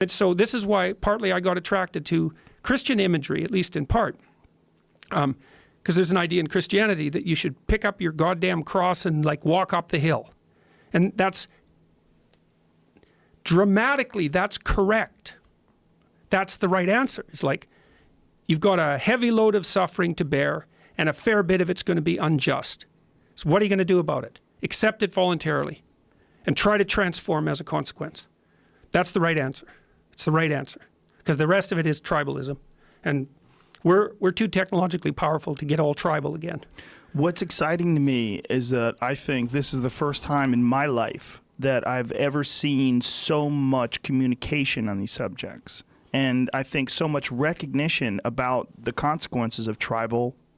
And so this is why partly I got attracted to Christian imagery, at least in part. Because there's an idea in Christianity that you should pick up your goddamn cross and like walk up the hill. And that's dramatically, that's correct. That's the right answer. It's like, you've got a heavy load of suffering to bear, and a fair bit of it's going to be unjust. So what are you going to do about it? Accept it voluntarily and try to transform as a consequence. That's the right answer. It's the right answer. Because the rest of it is tribalism. And we're too technologically powerful to get all tribal again. What's exciting to me is that I think this is the first time in my life that I've ever seen so much communication on these subjects. And I think so much recognition about the consequences of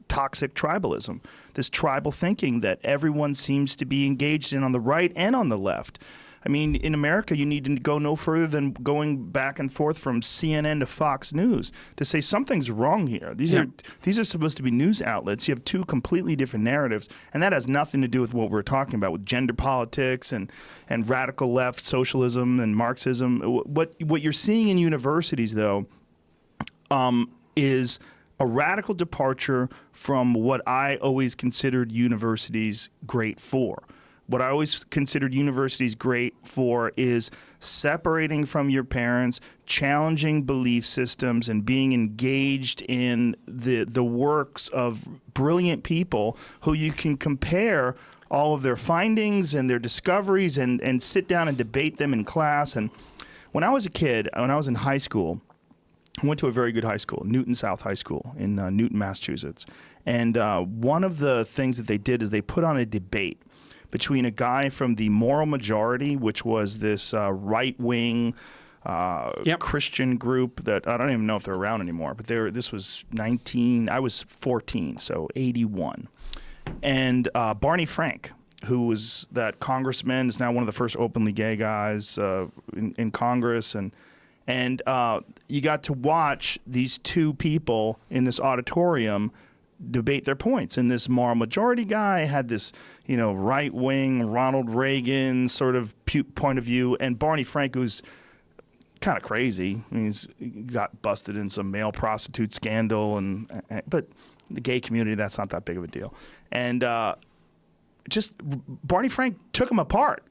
toxic tribalism, this tribal thinking that everyone seems to be engaged in on the right and on the left. I mean, in America, you need to go no further than going back and forth from CNN to Fox News to say something's wrong here. These are supposed to be news outlets. You have two completely different narratives, and that has nothing to do with what we're talking about with gender politics and radical left socialism and Marxism. What you're seeing in universities, though, is a radical departure from what I always considered universities great for. What I always considered universities great for is separating from your parents, challenging belief systems, and being engaged in the works of brilliant people who you can compare all of their findings and their discoveries and sit down and debate them in class. And when I was a kid, when I was in high school, I went to a very good high school, Newton South High School in Newton, Massachusetts. And one of the things that they did is they put on a debate between a guy from the Moral Majority, which was this right-wing Christian group that I don't even know if they're around anymore, but this was I was 14, so 81. And Barney Frank, who was that congressman, is now one of the first openly gay guys in Congress. And you got to watch these two people in this auditorium debate their points. And this Moral Majority guy had this, right-wing Ronald Reagan sort of point of view, and Barney Frank, who's kind of crazy. I mean, he got busted in some male prostitute scandal, but the gay community, that's not that big of a deal. And just Barney Frank took him apart.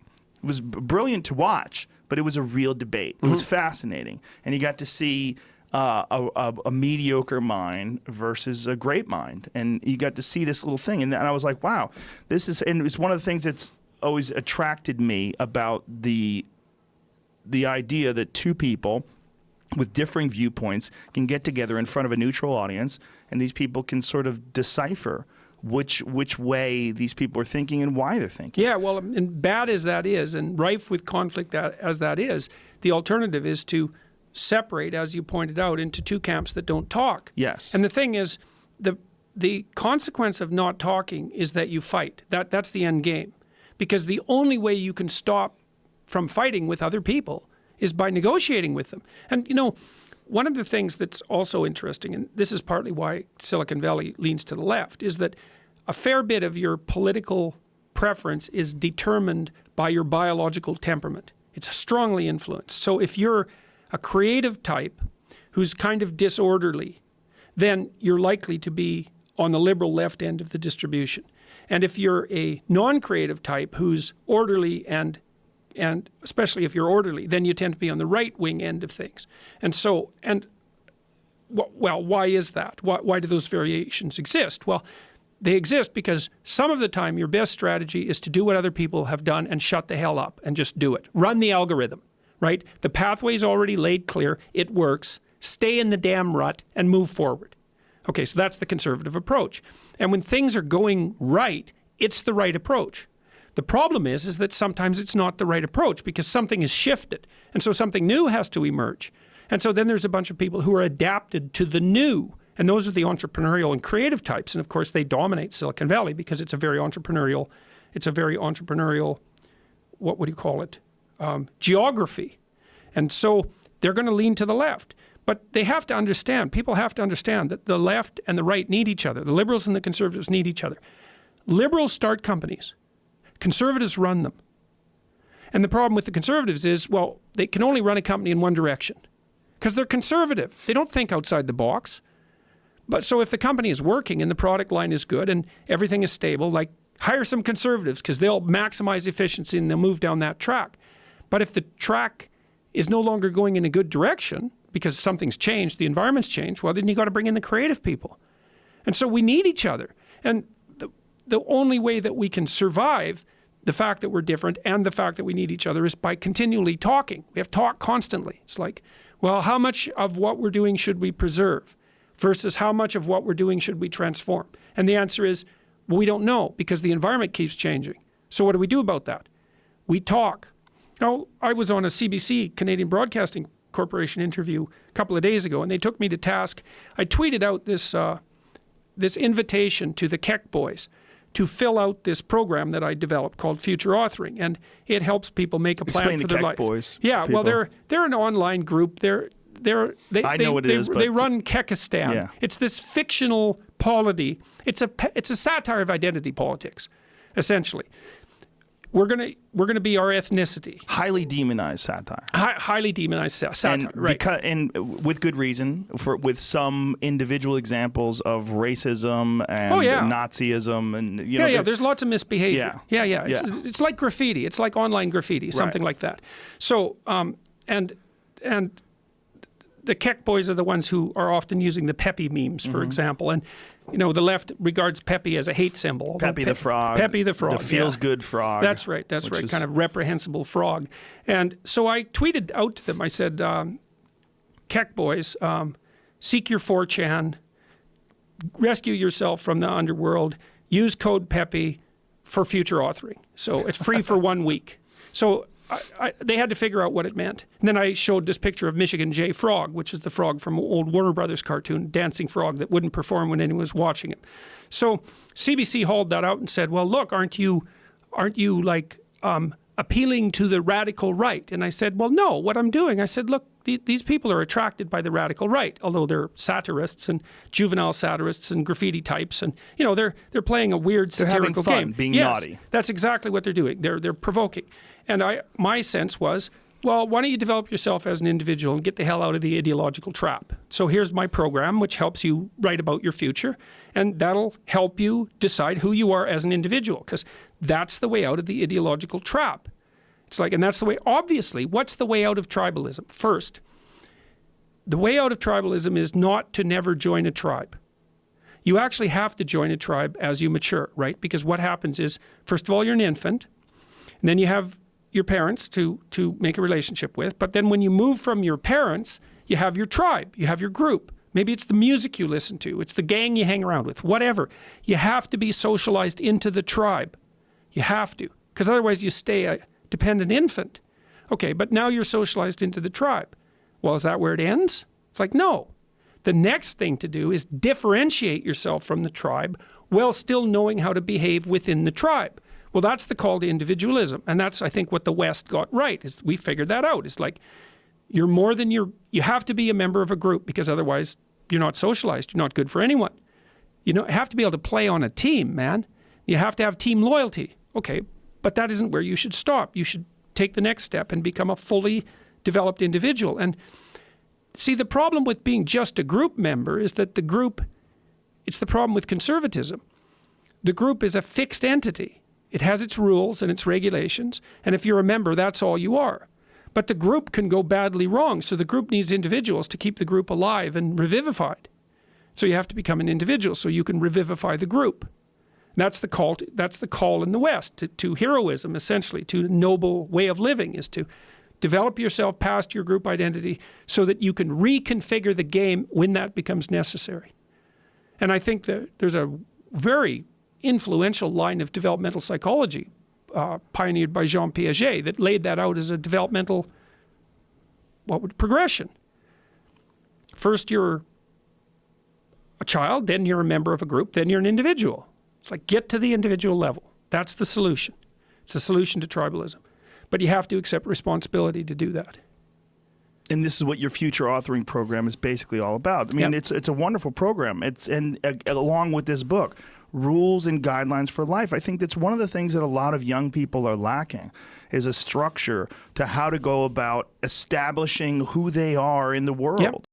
It was brilliant to watch, but it was a real debate. It was fascinating, and you got to see a mediocre mind versus a great mind, and you got to see this little thing, and I was like, wow, and it's one of the things that's always attracted me about the idea that two people with differing viewpoints can get together in front of a neutral audience, and these people can sort of decipher which way these people are thinking and why they're thinking. Yeah, well, and bad as that is, and rife with conflict as that is, the alternative is to separate, as you pointed out, into two camps that don't talk. Yes. And the thing is, the consequence of not talking is that you fight. That's the end game. Because the only way you can stop from fighting with other people is by negotiating with them. And, one of the things that's also interesting, and this is partly why Silicon Valley leans to the left, is that a fair bit of your political preference is determined by your biological temperament. It's strongly influenced. So if you're a creative type who's kind of disorderly, then you're likely to be on the liberal left end of the distribution. And if you're a non-creative type who's orderly and especially if you're orderly, then you tend to be on the right-wing end of things. And so, well, why is that? Why do those variations exist? Well, they exist because some of the time your best strategy is to do what other people have done and shut the hell up and just do it. Run the algorithm. Right? The pathway's already laid clear. It works. Stay in the damn rut and move forward. Okay, so that's the conservative approach. And when things are going right, it's the right approach. The problem is that sometimes it's not the right approach because something is shifted. And so something new has to emerge. And so then there's a bunch of people who are adapted to the new. And those are the entrepreneurial and creative types. And of course, they dominate Silicon Valley because it's a very entrepreneurial, what would you call it? Geography. And so they're going to lean to the left. But they have to understand, people have to understand that the left and the right need each other. The liberals and the conservatives need each other. Liberals start companies. Conservatives run them. And the problem with the conservatives is, well, they can only run a company in one direction because they're conservative. They don't think outside the box. But so if the company is working and the product line is good and everything is stable, like hire some conservatives because they'll maximize efficiency and they'll move down that track. But if the track is no longer going in a good direction because something's changed, the environment's changed, well, then you got to bring in the creative people. And so we need each other. And the only way that we can survive the fact that we're different and the fact that we need each other is by continually talking. We have to talk constantly. It's like, well, how much of what we're doing should we preserve versus how much of what we're doing should we transform? And the answer is, well, we don't know because the environment keeps changing. So what do we do about that? We talk. Now, I was on a CBC, Canadian Broadcasting Corporation interview a couple of days ago, and they took me to task. I tweeted out this invitation to the Keck boys to fill out this program that I developed called Future Authoring, and it helps people make a plan for their life. Explain the Keck boys. Yeah, well, they're an online group. They run Keckistan. Yeah. It's this fictional polity. It's a satire of identity politics, essentially. We're gonna be our ethnicity. Highly demonized satire. Highly demonized satire, right? And with good reason, with some individual examples of racism and Nazism, and there's lots of misbehavior. Yeah. It's like graffiti. It's like online graffiti, something like that. So, and the Keck boys are the ones who are often using the Pepe memes, for example, and. The left regards Pepe as a hate symbol. Pepe the frog. Pepe the frog. The feels-good frog. That's right. Kind of reprehensible frog. And so I tweeted out to them. I said, Keck boys, seek your 4chan, rescue yourself from the underworld, use code Pepe for future authoring. So it's free for 1 week. So they had to figure out what it meant. And then I showed this picture of Michigan J. Frog, which is the frog from old Warner Brothers cartoon, dancing frog that wouldn't perform when anyone was watching him. So CBC hauled that out and said, well, look, aren't you like appealing to the radical right? And I said, well, no, what I'm doing, I said, look, these people are attracted by the radical right, although they're satirists and juvenile satirists and graffiti types. And, they're playing a weird satirical game. game. Being naughty. That's exactly what they're doing. They're provoking. And my sense was, well, why don't you develop yourself as an individual and get the hell out of the ideological trap? So here's my program, which helps you write about your future, and that'll help you decide who you are as an individual, because that's the way out of the ideological trap. It's like, and that's the way, obviously, what's the way out of tribalism? First, the way out of tribalism is not to never join a tribe. You actually have to join a tribe as you mature, right? Because what happens is, first of all, you're an infant, and then you have your parents to make a relationship with. But then when you move from your parents, you have your tribe, you have your group. Maybe it's the music you listen to, it's the gang you hang around with, whatever. You have to be socialized into the tribe. You have to, because otherwise you stay a dependent infant. Okay, but now you're socialized into the tribe. Well, is that where it ends? It's like, no. The next thing to do is differentiate yourself from the tribe while still knowing how to behave within the tribe. Well, that's the call to individualism. And that's, I think, what the West got right, is we figured that out. It's like, you're more than you have to be a member of a group, because otherwise you're not socialized. You're not good for anyone. You have to be able to play on a team, man. You have to have team loyalty. Okay, but that isn't where you should stop. You should take the next step and become a fully developed individual. And see, the problem with being just a group member is that it's the problem with conservatism. The group is a fixed entity. It has its rules and its regulations, and if you're a member, that's all you are. But the group can go badly wrong, so the group needs individuals to keep the group alive and revivified. So you have to become an individual so you can revivify the group. And that's the call in the West to heroism, essentially, to a noble way of living, is to develop yourself past your group identity so that you can reconfigure the game when that becomes necessary. And I think that there's a very influential line of developmental psychology pioneered by Jean Piaget that laid that out as a developmental progression. First you're a child, then you're a member of a group, then you're an individual. It's like, get to the individual level. That's the solution. It's the solution to tribalism. But you have to accept responsibility to do that. And this is what your future authoring program is basically all about. I mean, it's a wonderful program. Along with this book, rules and guidelines for life. I think that's one of the things that a lot of young people are lacking, is a structure to how to go about establishing who they are in the world. Yep.